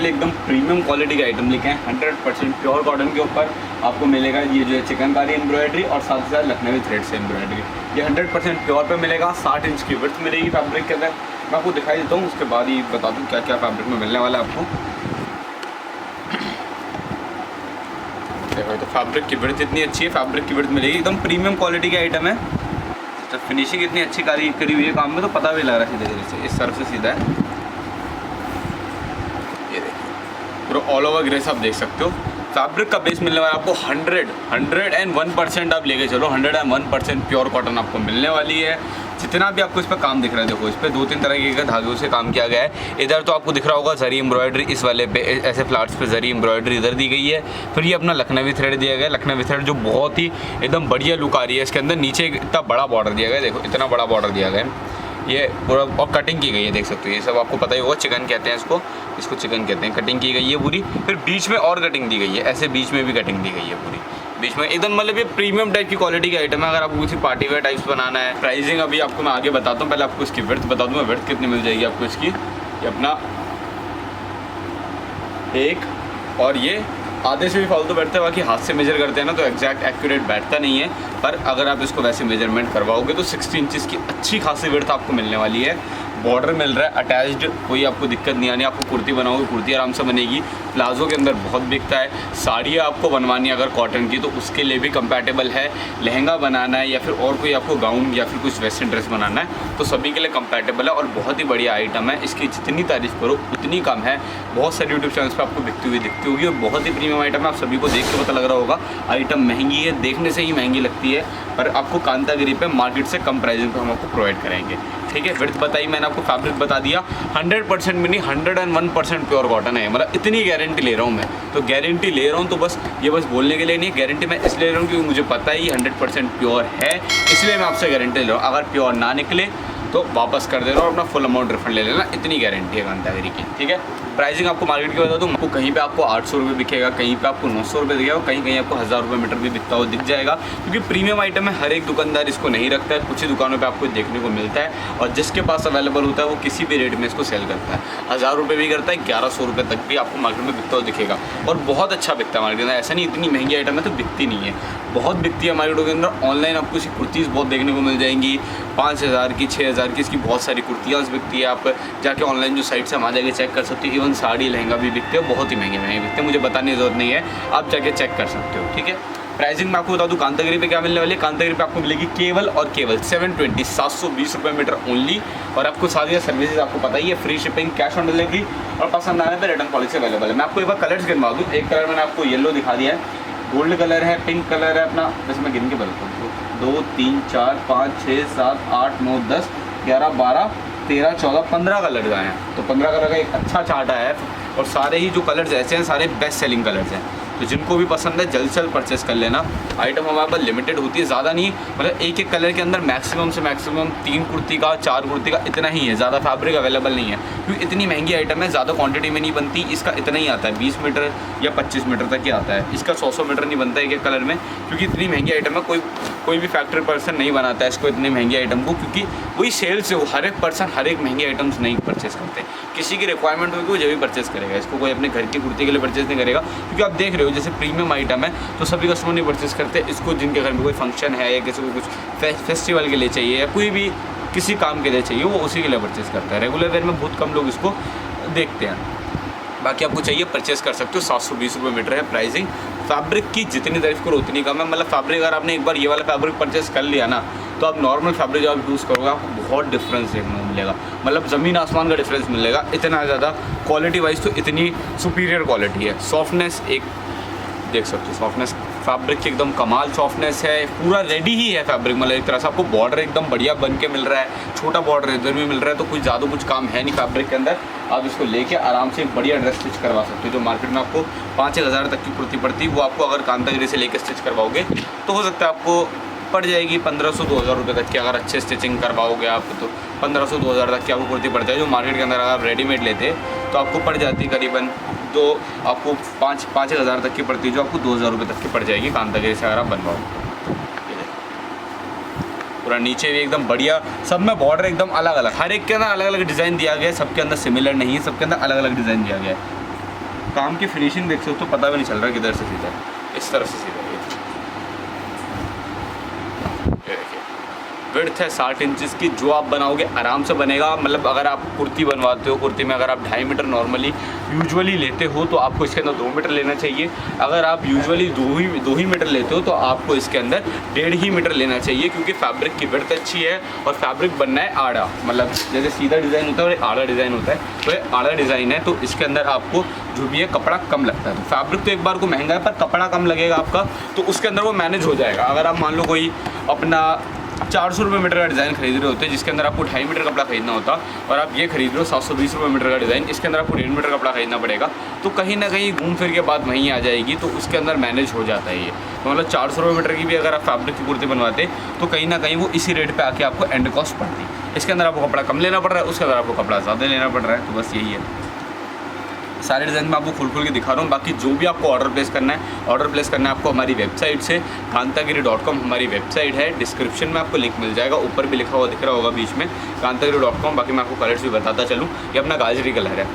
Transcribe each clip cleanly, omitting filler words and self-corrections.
लिए एकदम premium quality का आइटम लेके आए 100% प्योर कॉटन के ऊपर आपको मिलेगा ये जो है चिकनकारी एम्ब्रॉयडरी और साथ ही साथ लखनवी थ्रेड से एम्ब्रॉयडरी। ये 100% प्योर पे मिलेगा। 60 इंच की विड्थ मिलेगी फैब्रिक के अंदर। मैं आपको दिखाई देता हूँ, उसके बाद ही बता दूँ क्या क्या फैब्रिक में मिलने वाला है आपको। देखो तो फैब्रिक की विड्थ इतनी अच्छी है, फैब्रिक की विड्थ मिलेगी, एकदम प्रीमियम क्वालिटी का आइटम है। तो फिनिशिंग इतनी अच्छी करी हुई है काम में, तो पता भी लग रहा है सीधे सीधे से, इस तरफ से सीधा है। ये देखिए पूरा ऑल ओवर ग्रेस आप देख सकते हो। फैब्रिक का बेस मिलने वाला आपको 101% आप लेके चलो, 101% प्योर कॉटन आपको मिलने वाली है। जितना भी आपको इस पर काम दिख रहा है, देखो इस पर 2-3 तरह के धागों से काम किया गया है। इधर तो आपको दिख रहा होगा जरी एम्ब्रॉयडरी, इस वाले पे ऐसे फ्लाट्स पे जरी एम्ब्रॉयडरी इधर दी गई है। फिर ये अपना लखनवी थ्रेड दिया गया है, लखनवी थ्रेड जो बहुत ही एकदम बढ़िया लुक आ रही है। इसके अंदर नीचे इतना बड़ा बॉर्डर दिया गया है, देखो इतना बड़ा बॉर्डर दिया गया है। ये पूरा और कटिंग की गई है, देख सकते हो। ये सब आपको पता ही होगा, चिकन कहते हैं इसको चिकन कहते हैं। कटिंग की गई है पूरी, फिर बीच में और कटिंग दी गई है, ऐसे बीच में भी कटिंग दी गई है पूरी बीच में एकदम। मतलब ये प्रीमियम टाइप की क्वालिटी का आइटम है। अगर आपको किसी पार्टी वेयर टाइप्स बनाना है, प्राइसिंग अभी आपको मैं आगे बताता हूँ। पहले आपको इसकी विड्थ बता दूँ मैं, विड्थ कितनी मिल जाएगी आपको इसकी। ये अपना एक और ये आधे से भी फालतू बैठता है, बाकी हाथ से मेजर करते हैं ना तो एग्जैक्ट एक्यूरेट बैठता नहीं है। पर अगर आप इसको वैसे मेजरमेंट करवाओगे तो 60 इंचज़ की अच्छी खासी विड्थ आपको मिलने वाली है। बॉर्डर मिल रहा है अटैच्ड, कोई आपको दिक्कत नहीं आनी। आपको कुर्ती बनाओगे, कुर्ती आराम से बनेगी। प्लाजो के अंदर बहुत बिकता है। साड़ियाँ आपको बनवानी है अगर कॉटन की, तो उसके लिए भी कंपैटिबल है। लहंगा बनाना है या फिर और कोई आपको गाउन या फिर कुछ वेस्टर्न ड्रेस बनाना है, तो सभी के लिए कंपैटिबल है और बहुत ही बढ़िया आइटम है। इसकी जितनी तारीफ़ करो उतनी कम है। बहुत सारे यूट्यूब चैनल्स पर आपको बिकती हुई दिखती होगी और बहुत ही प्रीमियम आइटम है। आप सभी को देख के पता लग रहा होगा आइटम महंगी है, देखने से ही महंगी लगती है, पर आपको कांतागिरी पे मार्केट से कम प्राइसिंग पे हम आपको प्रोवाइड करेंगे। ठीक है, विड्थ बताई मैंने आपको, फैब्रिक बता दिया। 100% में नहीं 101% प्योर कॉटन है। मतलब इतनी गारंटी ले रहा हूँ मैं, तो गारंटी ले रहा हूँ तो बस ये बस बोलने के लिए नहीं, गारंटी मैं इसलिए ले रहा हूँ क्योंकि मुझे पता है ये 100% प्योर है, इसलिए मैं आपसे गारंटी ले रहा हूँ। अगर प्योर ना निकले तो वापस कर देना और अपना फुल अमाउंट रिफंड ले लेना, इतनी गारंटी है कांतागिरी की। ठीक है, प्राइसिंग आपको मार्केट की बता दूँ, आपको कहीं पे आपको 800 रुपये बिकेगा, कहीं पे आपको 900 रुपये दिखेगा, कहीं कहीं आपको 1000 रुपये मीटर भी बिकता हुआ दिख जाएगा। क्योंकि प्रीमियम आइटम है, हर एक दुकानदार इसको नहीं रखता है, कुछ ही दुकानों पे आपको देखने को मिलता है और जिसके पास अवेलेबल होता है वो किसी भी रेट में इसको सेल करता है। 1000 रुपये भी करता है, 1100 रुपये तक भी आपको मार्केट में बिकता हुआ दिखेगा और बहुत अच्छा बिकता है मार्केट में। ऐसा नहीं इतनी महंगी आइटम है तो बिकती नहीं है, बहुत बिकती है मार्केटों के अंदर। ऑनलाइन आपको इसकी कुर्तीज़ बहुत देखने को मिल जाएंगी, 5000 की, 6000 की इसकी बहुत सारी कुर्तियाँ बिकती है। आप जाके ऑनलाइन जो साइट से हम आ जाके चेक कर सकते हो। इवन साड़ी लहंगा भी बिकते हैं, बहुत ही महंगे बिकते हैं, मुझे बताने की जरूरत नहीं है, आप जाके चेक कर सकते हो। ठीक है, प्राइसिंग मैं आपको बता दूं कांतागिरी पे क्या मिलने वाली है। कांतागिरी पे आपको मिलेगी केवल और केवल 720 रुपये मीटर ओनली। और आपको सारी सर्विसेज आपको पता ही है, free shipping, cash on delivery और पसंद आने पर रिटर्न पॉलिसी अवेलेबल है। मैं आपको एक बार कलर्स गिनवा दूँ। एक कलर मैंने आपको येलो दिखा दिया है, गोल्ड कलर है, पिंक कलर है अपना, वैसे मैं गिन के बताता हूँ, 2 3 4 5 6 7 8 9 10 11 12 13 14 15 कलर आए हैं। तो 15 कलर का एक अच्छा चार्ट आया है और सारे ही जो कलर्स ऐसे हैं सारे बेस्ट सेलिंग कलर्स हैं। तो जिनको भी पसंद है जल्द से जल्द परचेस कर लेना। आइटम हमारे पास लिमिटेड होती है, ज़्यादा नहीं, मतलब एक एक कलर के अंदर मैक्सिमम से मैक्सिमम 3 कुर्ती का 4 कुर्ती का इतना ही है, ज़्यादा फैब्रिक अवेलेबल नहीं है क्योंकि इतनी महंगी आइटम है, ज़्यादा क्वांटिटी में नहीं बनती। इसका इतना ही आता है, 20 मीटर या 25 मीटर तक ही आता है। इसका 100 मीटर नहीं बनता है एक एक कलर में, क्योंकि इतनी महंगी आइटम है। कोई भी फैक्ट्री पर्सन नहीं बनाता है इसको, इतनी महंगी आइटम को, क्योंकि वही सेल से वो हर एक पर्सन हर एक महंगी आइटम्स नहीं परचेस करते। किसी की रिक्वायरमेंट होगी वो जब भी परचेस करेगा इसको, कोई अपने घर की कुर्ती के लिए परचेस नहीं करेगा। क्योंकि आप देख रहे हो जैसे प्रीमियम आइटम है तो सभी कस्टमर नहीं परचेस करते इसको, जिनके घर में कोई फंक्शन है या किसी को कुछ फेस्टिवल के लिए चाहिए या कोई भी किसी काम के लिए चाहिए, वो उसी के लिए परचेस करता है। रेगुलर वेयर में बहुत कम लोग इसको देखते हैं। बाकी आपको चाहिए परचेस कर सकते हो। 720 रुपये मीटर है प्राइसिंग। फैब्रिक की जितनी तारीफ करो उतनी कम है। मतलब फैब्रिक अगर आपने एक बार ये वाला फैब्रिक परचेस कर लिया ना, तो आप नॉर्मल फैब्रिक जो आप यूज़ करोगे आपको बहुत डिफरेंस देखने को मिलेगा। मतलब ज़मीन आसमान का डिफरेंस मिलेगा, इतना ज़्यादा। क्वालिटी वाइज तो इतनी सुपीरियर क्वालिटी है। सॉफ्टनेस एक देख सकते हो, सॉफ्टनेस फैब्रिक की एकदम कमाल सॉफ्टनेस है। पूरा रेडी ही है फैब्रिक, मतलब एक तरह से आपको बॉर्डर एकदम बढ़िया बन के मिल रहा है। छोटा बॉर्डर इधर भी मिल रहा है, तो कुछ ज़्यादा कुछ काम है नहीं फैब्रिक के अंदर। आप इसको लेके आराम से एक बढ़िया ड्रेस स्टिच करवा सकते हो। जो मार्केट में आपको 5-6 हज़ार तक की कुर्ती पड़ती है, वो आपको अगर कांतागिरी से लेकर स्टिच करवाओगे तो हो सकता है आपको पड़ जाएगी 1500-2000 रुपये तक की। अगर अच्छे स्टिचिंग करवाओगे आप तो 1500-2000 तक की आपको कुर्ती पड़ता है। जो मार्केट के अंदर अगर आप रेडीमेड लेते तो आपको पड़ जाती करीबन, तो आपको 5-6 हज़ार तक की पड़ती है, जो आपको 2000 रुपये तक की पड़ जाएगी कांतागिरी से अगर आप बनवाओ। पूरा नीचे भी एकदम बढ़िया, सब में बॉर्डर एकदम अलग अलग, हर एक के अंदर अलग अलग डिज़ाइन दिया गया है। सबके अंदर सिमिलर नहीं है, सबके अंदर अलग अलग डिज़ाइन दिया गया है। काम की फिनिशिंग देख सकते हो, पता भी नहीं चल रहा किधर से सीधा, इस तरफ से सीधा। ये देखिए विड्थ है 60 इंचज़ की, जो आप बनाओगे आराम से बनेगा। मतलब अगर आप कुर्ती बनवाते हो, कुर्ती में अगर आप 2.5 मीटर नॉर्मली यूजुअली लेते हो तो आपको इसके अंदर 2 मीटर लेना चाहिए। अगर आप यूजुअली 2 ही मीटर लेते हो तो आपको इसके अंदर 1.5 मीटर लेना चाहिए, क्योंकि फैब्रिक की विड्थ अच्छी है और फैब्रिक बनना है आड़ा। मतलब जैसे सीधा डिज़ाइन होता है और आड़ा डिज़ाइन होता है, तो ये आड़ा डिज़ाइन है, तो इसके अंदर आपको जो भी है कपड़ा कम लगता है। तो फैब्रिक तो एक बार को महंगा है, पर कपड़ा कम लगेगा आपका, तो उसके अंदर वो मैनेज हो जाएगा। अगर आप मान लो कोई अपना 400 रुपये मीटर का डिज़ाइन खरीद रहे होते हैं, जिसके अंदर आपको 2.5 मीटर कपड़ा खरीदना होता, और आप ये खरीद रहे हो 720 रुपये मीटर का डिज़ाइन, इसके अंदर आपको 1.5 मीटर कपड़ा खरीदना पड़ेगा, तो कहीं ना कहीं घूम फिर के बाद वहीं आ जाएगी, तो उसके अंदर मैनेज हो जाता है ये। तो मतलब 400 रुपये मीटर की भी अगर आप फैब्रिक की कुर्ती बनवाते तो कहीं ना कहीं वो इसी रेट पर आके आपको एंड कॉस्ट पड़ती। इसके अंदर आपको कपड़ा कम लेना पड़ रहा है, उसके अंदर आपको कपड़ा ज़्यादा लेना पड़ रहा है, तो बस यही है। सारे डिज़ाइन मैं आपको खुल के दिखा रहा हूँ। बाकी जो भी आपको ऑर्डर प्लेस करना है आपको हमारी वेबसाइट से, कांतागिरी.com हमारी वेबसाइट है। डिस्क्रिप्शन में आपको लिंक मिल जाएगा, ऊपर भी लिखा हुआ दिख रहा होगा बीच में कांतागिरी.com। बाकी मैं आपको कलर्स भी बताता चलूँ, ये अपना गाजरी कलर है।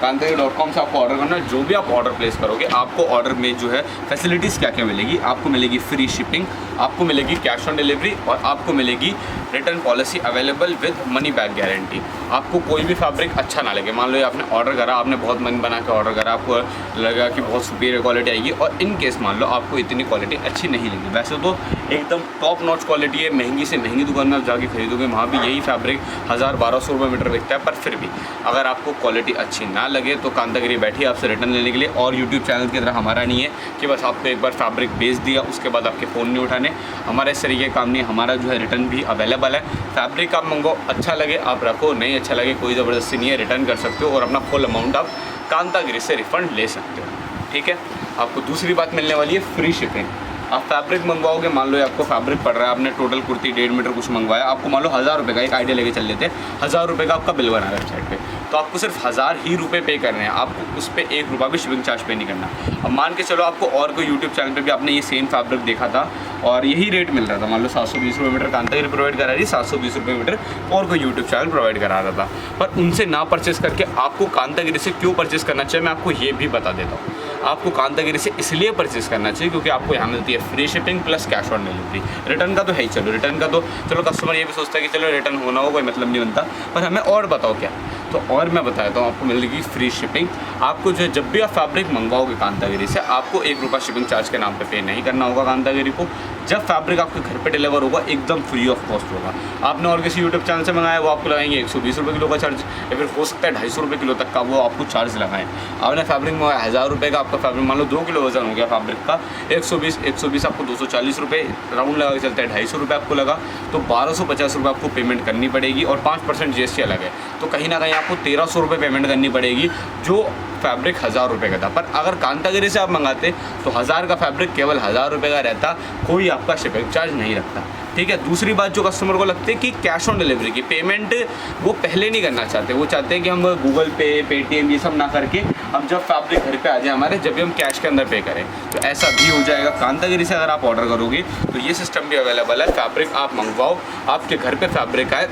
कांतागिरी.com से आपको ऑर्डर करना है। जो भी आप ऑर्डर प्लेस करोगे, आपको ऑर्डर में जो है फैसिलिटीज़ क्या क्या मिलेगी, आपको मिलेगी फ्री शिपिंग, आपको मिलेगी कैश ऑन डिलीवरी, और आपको मिलेगी return policy available with money back guarantee. आपको कोई भी फैब्रिक अच्छा ना लगे, मान लो आपने ऑर्डर करा, आपने बहुत मन बना के ऑर्डर करा, आपको लगा कि बहुत सुपीरियर क्वालिटी आएगी, और इन केस मान लो आपको इतनी क्वालिटी अच्छी नहीं लगी, वैसे तो एकदम टॉप नॉच क्वालिटी है, महंगी से महंगी दुकान में आप जाके खरीदोगे, वहाँ भी यही फैब्रिक 1000-1200 रुपये मीटर बिकता है। पर फिर भी अगर आपको क्वालिटी अच्छी ना लगे तो कांतागिरी बैठी है आपसे रिटर्न लेने के लिए। और यूट्यूब चैनल की तरह हमारा नहीं है कि बस आपको एक बार फैब्रिक बेच दिया उसके बाद आपके फ़ोन नहीं उठाने, हमारा इस तरीके का काम नहीं। हमारा जो है रिटर्न भी अवेलेबल है। फैब्रिक आप मंगवाओ, अच्छा लगे आप रखो, नहीं अच्छा लगे कोई ज़बरदस्ती नहीं है, रिटर्न कर सकते हो और अपना फुल अमाउंट आप कांतागिरी से रिफ़ंड ले सकते हो। ठीक है, आपको दूसरी बात मिलने वाली है फ्री शिपिंग। आप फैब्रिक मंगवाओगे, मान लो आपको फैब्रिक पड़ रहा है, आपने टोटल कुर्ती 1.5 मीटर कुछ मंगवाया, आपको मान लो 1000 रुपये का, एक आइडिया लेके चल लेते हैं, 1000 रुपये का आपका बिल बना है वेबसाइट पे, तो आपको सिर्फ 1000 ही रुपये पे करने हैं, आपको उस पर 1 रुपया भी शिपिंग चार्ज पे नहीं करना। अब मान के चलो आपको और कोई यूट्यूब चैनल पे भी आपने ये सेम फैब्रिक देखा था और यही रेट मिल रहा था, मान लो 720 रुपये मीटर कांतागिरी प्रोवाइड करा रही है, 720 रुपये मीटर और कोई यूट्यूब चैनल प्रोवाइड करा रहा था, पर उनसे ना परचेस करके आपको कांतागिरी से क्यों परचेस करना चाहिए, मैं आपको ये भी बता देता हूँ। आपको कांतागिरी से इसलिए परचेस करना चाहिए क्योंकि आपको यहाँ मिलती है free shipping plus cash on delivery. Return का तो है ही, चलो रिटर्न का तो चलो कस्टमर ये भी सोचता है कि चलो रिटर्न होना हो कोई मतलब नहीं बनता, पर हमें और बताओ क्या, तो और मैं बताता हूँ आपको मिलेगी फ्री शिपिंग। आपको जो है जब भी आप फैब्रिक मंगवाओगे कांतागिरी से, आपको 1 रुपया शिपिंग चार्ज के नाम पे नहीं करना होगा कांतागिरी को। जब फैब्रिक आपके घर पे डिलीवर होगा एकदम फ्री ऑफ कॉस्ट होगा। आपने और किसी यूट्यूब चैनल से मंगाया, वो आपको लगाएंगे 120 रुपये किलो का चार्ज, या फिर हो सकता है 250 रुपये किलो तक का वो आपको चार्ज लगाएं। आपने फैब्रिक मंगाया 1000 रुपये का, आपका फैब्रिक मान लो 2 किलो वजन हो गया फैब्रिक का, 120 आपको 240 रुपये राउंड लगा के चलता है, 250 रुपये आपको लगा, तो 1250 रुपये आपको पेमेंट करनी पड़ेगी और 5% GST अलग है, तो कहीं ना कहीं आपको 1300 रुपये पेमेंट करनी पड़ेगी, जो फैब्रिक 1000 रुपये का था। पर अगर कांतागिरी से आप मंगाते तो 1000 का फैब्रिक केवल 1000 रुपये का रहता, कोई आपका शिपिंग चार्ज नहीं लगता। ठीक है, दूसरी बात जो कस्टमर को लगती है कि कैश ऑन डिलीवरी की पेमेंट वो पहले नहीं करना चाहते, वो चाहते हैं कि हम गूगल पे, पेटीएम ये सब ना करके हम जब फैब्रिक घर पे आ जाए हमारे, जब भी हम कैश के अंदर पे करें, तो ऐसा भी हो जाएगा। कांतागिरी से अगर आप ऑर्डर करोगे तो ये सिस्टम भी अवेलेबल है, फैब्रिक आप मंगवाओ, आपके घर पे फैब्रिक आए,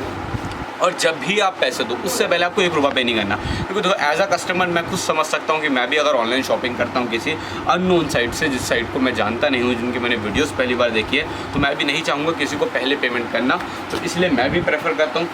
और जब भी आप पैसे दो उससे पहले आपको 1 रुपया पे नहीं करना। क्योंकि देखो एज अ कस्टमर मैं खुद समझ सकता हूँ कि मैं भी अगर ऑनलाइन शॉपिंग करता हूँ किसी अननोन साइट से, जिस साइट को मैं जानता नहीं हूँ, जिनकी मैंने वीडियोस पहली बार देखी है, तो मैं भी नहीं चाहूँगा किसी को पहले पेमेंट करना, तो इसलिए मैं भी प्रेफर करता हूँ,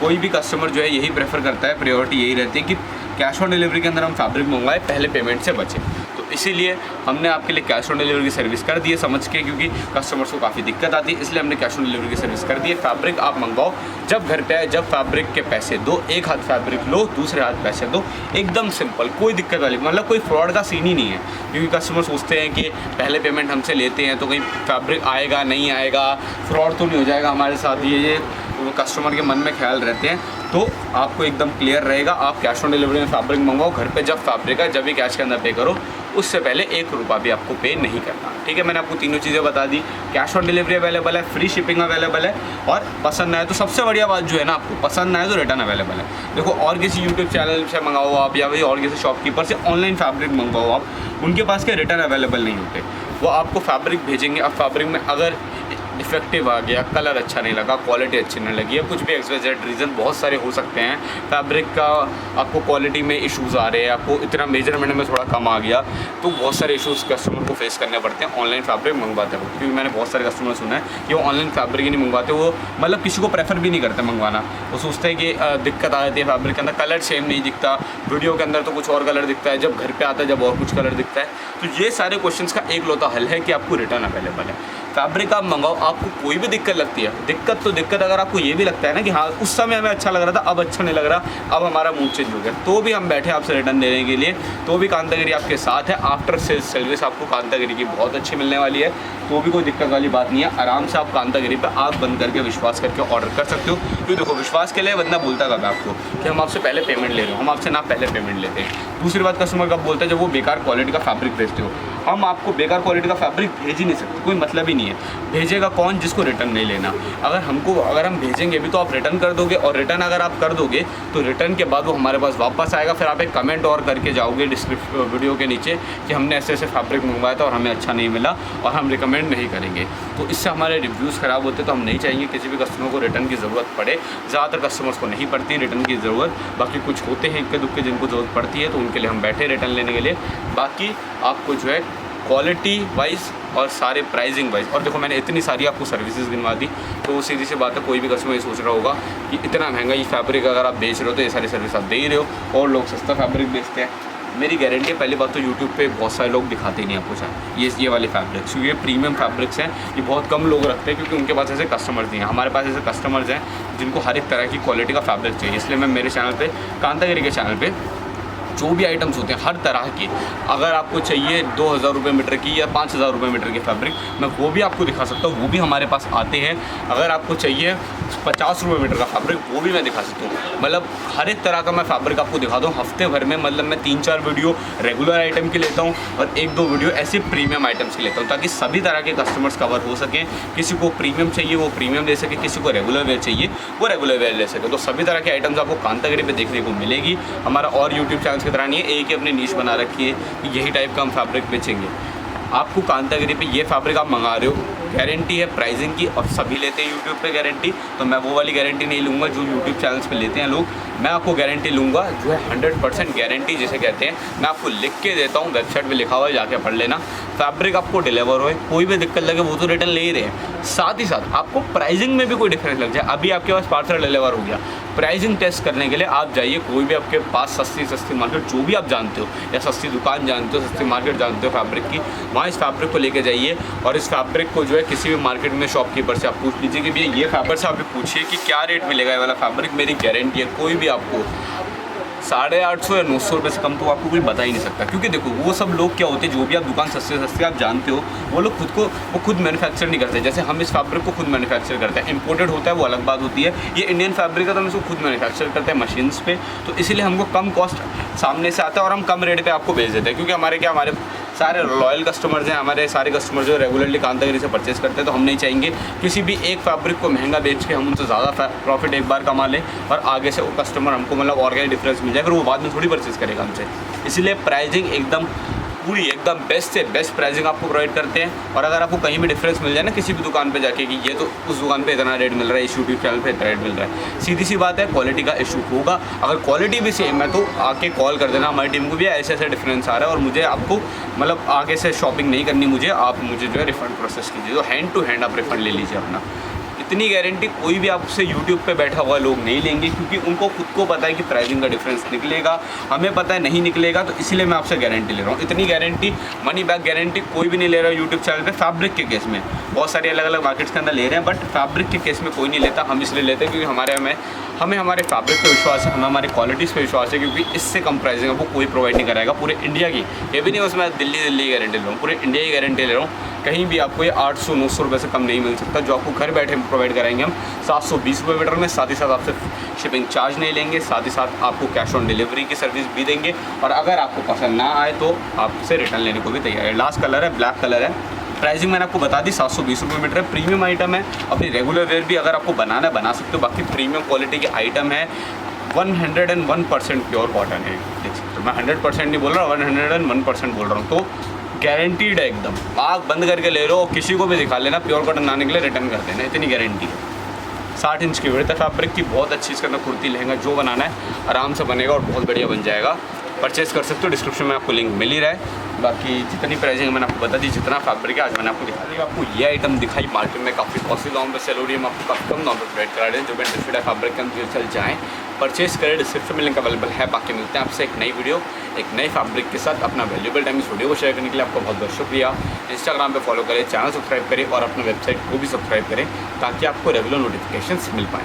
कोई भी कस्टमर जो है यही प्रेफर करता है, प्रायोरिटी यही रहती है कि कैश ऑन डिलीवरी के अंदर हम फैब्रिक मंगवाए, पहले पेमेंट से बचे। तो इसीलिए हमने आपके लिए कैश ऑन डिलीवरी की सर्विस कर दी है समझ के, क्योंकि कस्टमर्स को काफ़ी दिक्कत आती है, इसलिए हमने कैश ऑन डिलीवरी की सर्विस कर दी है। फैब्रिक आप मंगवाओ, जब घर पे आए, जब फैब्रिक के पैसे दो, एक हाथ फैब्रिक लो, दूसरे हाथ पैसे दो, एकदम सिंपल, कोई दिक्कत वाली, मतलब कोई फ्रॉड का सीन ही नहीं है। क्योंकि कस्टमर सोचते हैं कि पहले पेमेंट हमसे लेते हैं तो कहीं फैब्रिक आएगा नहीं आएगा, फ्रॉड तो नहीं हो जाएगा हमारे साथ, ये कस्टमर के मन में ख्याल रहते हैं। तो आपको एकदम क्लियर रहेगा, आप कैश ऑन डिलीवरी में फैब्रिक मंगवाओ, घर पे जब फैब्रिक है, जब भी कैश के अंदर पे करो, उससे पहले 1 रुपया भी आपको पे नहीं करना। ठीक है, मैंने आपको तीनों चीज़ें बता दी, कैश ऑन डिलीवरी अवेलेबल है, फ्री शिपिंग अवेलेबल है, और पसंद आए तो सबसे बढ़िया बात जो है ना, आपको पसंद आए तो रिटर्न अवेलेबल है। देखो और किसी यूट्यूब चैनल से मंगाओ आप, या फिर और किसी शॉपकीपर से ऑनलाइन फैब्रिक मंगवाओ आप, उनके पास के रिटर्न अवेलेबल नहीं होते, वो आपको फैब्रिक भेजेंगे। अब फैब्रिक में अगर डिफेक्टिव आ गया, कलर अच्छा नहीं लगा, क्वालिटी अच्छी नहीं लगी, या कुछ भी एक्सवाइजेड रीज़न बहुत सारे हो सकते हैं। फैब्रिक का आपको क्वालिटी में इश्यूज़ आ रहे हैं, आपको इतना मेजरमेंट में थोड़ा कम आ गया, तो बहुत सारे इश्यूज़ कस्टमर को फेस करने पड़ते हैं ऑनलाइन फैब्रिक मंगवाते हो। क्योंकि मैंने बहुत सारे कस्टमर सुना है कि वो ऑनलाइन फैब्रिक ही नहीं मंगवाते, वो मतलब किसी को प्रेफर भी नहीं करते मंगवाना। वो सोचते हैं कि दिक्कत आ जाती है फैब्रिक के अंदर, कलर सेम नहीं दिखता, वीडियो के अंदर तो कुछ और कलर दिखता है, जब घर पे आता है जब और कुछ कलर दिखता है। तो ये सारे क्वेश्चंस का एक लौता हल है कि आपको रिटर्न अवेलेबल है। फैब्रिक आप मंगाओ, आपको कोई भी दिक्कत लगती है, दिक्कत अगर आपको ये भी लगता है ना कि हाँ उस समय हमें अच्छा लग रहा था, अब अच्छा नहीं लग रहा, अब हमारा मूड चेंज हो गया, तो भी हम बैठे आपसे रिटर्न देने के लिए, तो भी कांतागिरी आपके साथ है। आफ्टर सेल्स सर्विस आपको कांतागिरी की बहुत अच्छी मिलने वाली है, तो भी कोई दिक्कत वाली बात नहीं है। आराम से आप कांतागिरी पे आँख बंद करके विश्वास करके ऑर्डर कर सकते हो। क्योंकि देखो विश्वास के लिए बंदा बोलता कब आपको कि हम आपसे पहले पेमेंट ले रहे हो, हम आपसे ना पहले पेमेंट लेते हैं। दूसरी बात कस्टमर कब बोलता है, जब वो बेकार क्वालिटी का फैब्रिक भेजते हो। हम आपको बेकार क्वालिटी का फैब्रिक भेज ही नहीं सकते, कोई मतलब ही नहीं है। भेजेगा कौन जिसको रिटर्न नहीं लेना। अगर हम भेजेंगे भी तो आप रिटर्न कर दोगे, और रिटर्न अगर आप कर दोगे तो रिटर्न के बाद वो हमारे पास वापस आएगा, फिर आप एक कमेंट और करके जाओगे डिस्क्रिप्शन वीडियो के नीचे कि हमने ऐसे ऐसे फैब्रिक मंगवाया था और हमें अच्छा नहीं मिला और हम रिकमेंड नहीं करेंगे। तो इससे हमारे रिव्यूज़ ख़राब होते, तो हम नहीं चाहेंगे किसी भी कस्टमर को रिटर्न की ज़रूरत पड़े। ज़्यादातर कस्टमर्स को नहीं पड़ती रिटर्न की ज़रूरत, बाकी कुछ होते हैं इक्के दुक्के जिनको ज़रूरत पड़ती है, तो उनके लिए हम बैठे रिटर्न लेने के लिए। बाकी आपको जो है क्वालिटी वाइज और सारे प्राइसिंग वाइज, और देखो मैंने इतनी सारी आपको सर्विसेज गिनवा दी, तो सीधी सी बात है कोई भी कस्टमर ये सोच रहा होगा कि इतना महंगा ये फैब्रिक अगर आप बेच रहे हो तो ये सारी सर्विस आप दे ही रहे हो, और लोग सस्ता फैब्रिक बेचते हैं। मेरी गारंटी है, पहली बात तो यूट्यूब पे बहुत सारे लोग दिखाते ही नहीं आपको चाहे ये वाले फैब्रिक्स, क्योंकि ये प्रीमियम फैब्रिक्स हैं, ये बहुत कम लोग रखते हैं, क्योंकि उनके पास ऐसे कस्टमर्स नहीं हैं। हमारे पास ऐसे कस्टमर्स हैं जिनको हर एक तरह की क्वालिटी का फैब्रिक चाहिए, इसलिए मैं मेरे चैनल पे, कांतागिरी के चैनल पे, जो भी आइटम्स होते हैं हर तरह की, अगर आपको चाहिए 2000 रुपये मीटर की या 5000 रुपये मीटर की फैब्रिक, मैं वो भी आपको दिखा सकता हूँ, वो भी हमारे पास आते हैं। अगर आपको चाहिए 50 रुपये मीटर का फैब्रिक, वो भी मैं दिखा सकता हूँ। मतलब हर एक तरह का मैं फैब्रिक आपको दिखाता हूँ हफ्ते भर में। मतलब मैं 3-4 वीडियो रेगुलर आइटम की लेता हूँ और 1-2 वीडियो ऐसे प्रीमियम आइटम्स की लेता हूँ, ताकि सभी तरह के कस्टमर्स कवर हो सकें। किसी को प्रीमियम चाहिए वो प्रीमियम ले सके, किसी को रेगुलर वेयर चाहिए वो रेगुलर वेयर ले सके। तो सभी तरह के आइटम्स आपको कांतागिरी पे देखने को मिलेगी। हमारा और यूट्यूब चैनल की तरह नहीं है एक ही अपनी नीश बना रखी है कि यही टाइप का हम फैब्रिक बेचेंगे। आपको कांतागिरी पे ये फैब्रिक आप मंगा रहे हो, गारंटी है प्राइसिंग की, और सभी लेते हैं यूट्यूब पे गारंटी, तो मैं वो वाली गारंटी नहीं लूँगा जो यूट्यूब चैनल्स पे लेते हैं लोग। मैं आपको गारंटी लूँगा जो है 100% गारंटी जिसे कहते हैं। मैं आपको लिख के देता हूँ, वेबसाइट पे लिखा हुआ है, जाके पढ़ लेना। फैब्रिक आपको डिलीवर हो, कोई भी दिक्कत लगे वो तो रिटर्न ले ही रहे हैं, साथ ही साथ आपको प्राइसिंग में भी कोई डिफरेंस लग जाए। अभी आपके पास पार्सल डिलीवर हो गया, प्राइसिंग टेस्ट करने के लिए आप जाइए कोई भी आपके पास सस्ती मार्केट जो भी आप जानते हो, या सस्ती दुकान जानते हो, सस्ती मार्केट जानते हो फैब्रिक की, वहाँ इस फैब्रिक को लेके जाइए। और इस फैब्रिक को जो है किसी भी मार्केट में शॉपकीपर से आप पूछ लीजिए कि भैया ये फैब्रिक से आप पूछिए कि क्या रेट मिलेगा ये वाला फैब्रिक। मेरी गारंटी है कोई भी आपको 850 या 900 रुपये से कम तो आपको कोई बता ही नहीं सकता। क्योंकि देखो वो सब लोग क्या होते हैं, जो भी आप दुकान सस्ते आप जानते हो, वो लोग खुद मैन्युफैक्चर नहीं करते। जैसे हम इस फैब्रिक को खुद मैन्युफैक्चर करते हैं, इंपोर्टेड होता है वो अलग बात होती है। ये इंडियन फैब्रिक है तो हम इसको खुद मैन्युफैक्चर करते हैं मशीन्स पे, तो इसीलिए हमको कम कॉस्ट सामने से आता है और हम कम रेट पे आपको भेज देते हैं। क्योंकि हमारे सारे लॉयल कस्टमर्स हैं, हमारे सारे कस्टमर जो रेगुलरली कांतागिरी से परचेस करते हैं, तो हम नहीं चाहेंगे किसी भी एक फैब्रिक को महंगा बेच के हम उनसे ज़्यादा प्रॉफिट एक बार कमा लें और आगे से वो कस्टमर हमको मतलब ऑर्गेनिक डिफरेंस मिल जाए, फिर वो बाद में थोड़ी परचेस करेगा हमसे। इसलिए प्राइसिंग एकदम बेस्ट से बेस्ट प्राइसिंग आपको प्रोवाइड करते हैं। और अगर आपको कहीं भी डिफरेंस मिल जाए ना किसी भी दुकान पे जाके कि ये तो उस दुकान पे इतना रेट मिल रहा है, इस यूट्यूब चैनल पे इतना रेट मिल रहा है, सीधी सी बात है क्वालिटी का इशू होगा। अगर क्वालिटी भी सेम है तो आके कॉल कर देना हमारी टीम को भी ऐसे ऐसे डिफरेंस आ रहा है और मुझे आपको मतलब आगे से शॉपिंग नहीं करनी, मुझे आप मुझे जो है रिफ़ंड प्रोसेस कीजिए, तो हैंड टू हैंड आप रिफ़ंड ले लीजिए अपना। इतनी गारंटी कोई भी आपसे यूट्यूब पे बैठा हुआ लोग नहीं लेंगे, क्योंकि उनको खुद को पता है कि प्राइसिंग का डिफरेंस निकलेगा, हमें पता है नहीं निकलेगा, तो इसीलिए मैं आपसे गारंटी ले रहा हूँ। इतनी गारंटी, मनी बैक गारंटी कोई भी नहीं ले रहा है यूट्यूब चैनल पे। फैब्रिक के केस में बहुत सारे अलग अलग मार्केट्स के अंदर ले रहे हैं, बट फैब्रिक के केस में कोई नहीं लेता। हम इसलिए लेते हैं क्योंकि हमें हमारे फैब्रिक पे विश्वास है, हमें हमारी क्वालिटीज़ पे विश्वास है, क्योंकि इससे कम प्राइसिंग आपको कोई प्रोवाइड नहीं कराएगा पूरे इंडिया की। ये भी नहीं बस मैं दिल्ली की गारंटी ले रहा हूँ, पूरे इंडिया की गारंटी ले रहा हूँ। कहीं भी आपको ये 800-900 रुपये से कम नहीं मिल सकता, जो आपको घर बैठे प्रोवाइड कराएंगे हम 720 रुपये मीटर में। साथ ही साथ आपसे शिपिंग चार्ज नहीं लेंगे, साथ ही साथ आपको कैश ऑन डिलीवरी की सर्विस भी देंगे। और अगर आपको पसंद ना आए तो आपसे रिटर्न लेने को भी तैयार है। लास्ट कलर है ब्लैक कलर है, प्राइसिंग मैंने आपको बता दी 720 रुपये मीटर है। प्रीमियम आइटम है, अपनी रेगुलर वेयर भी अगर आपको बनाना है बना सकते हो। बाकी प्रीमियम क्वालिटी के आइटम है, 101% प्योर कॉटन है। देख सकते हो, मैं 100% नहीं बोल रहा, 101% बोल रहा हूँ। तो गारंटीड है एकदम। आँख बंद करके ले लो, किसी को भी दिखा लेना, प्योर कॉटन ना निकले रिटर्न कर देना, इतनी गारंटी है। 60 इंच की विड्थ है फैब्रिक की, बहुत अच्छी। इसके अंदर कुर्ती लहंगा जो बनाना है आराम से बनेगा और बहुत बढ़िया बन जाएगा। परचेज़ कर सकते हो, डिस्क्रिप्शन में आपको लिंक मिल ही रहा है। बाकी जितनी प्राइसिंग मैंने आपको बता दी, जितना फैब्रिक है आज मैंने आपको दिखा दिया। आपको ये आइटम दिखाई मार्केट में काफ़ी कॉस्टली दाम पे सेल हो रही है, हम आपको काफ़ी कम दाम पे प्रोवाइड करा रहे हैं। जो भी इंटरेस्टेड है फैब्रिक के अंदर चल जाएँ, परचेज़ करें, डिस्क्रिप्शन में लिंक अवेलेबल है। बाकी मिलते हैं आपसे एक नई वीडियो एक नए फैब्रिक के साथ। अपना वैल्यूबल टाइम इस वीडियो को शेयर करने के लिए आपका बहुत बहुत शुक्रिया। इंस्टाग्राम पे फॉलो करें, चैनल सब्सक्राइब करें और अपने वेबसाइट को भी सब्सक्राइब करें ताकि आपको रेगुलर नोटिफिकेशंस मिल पाएँ।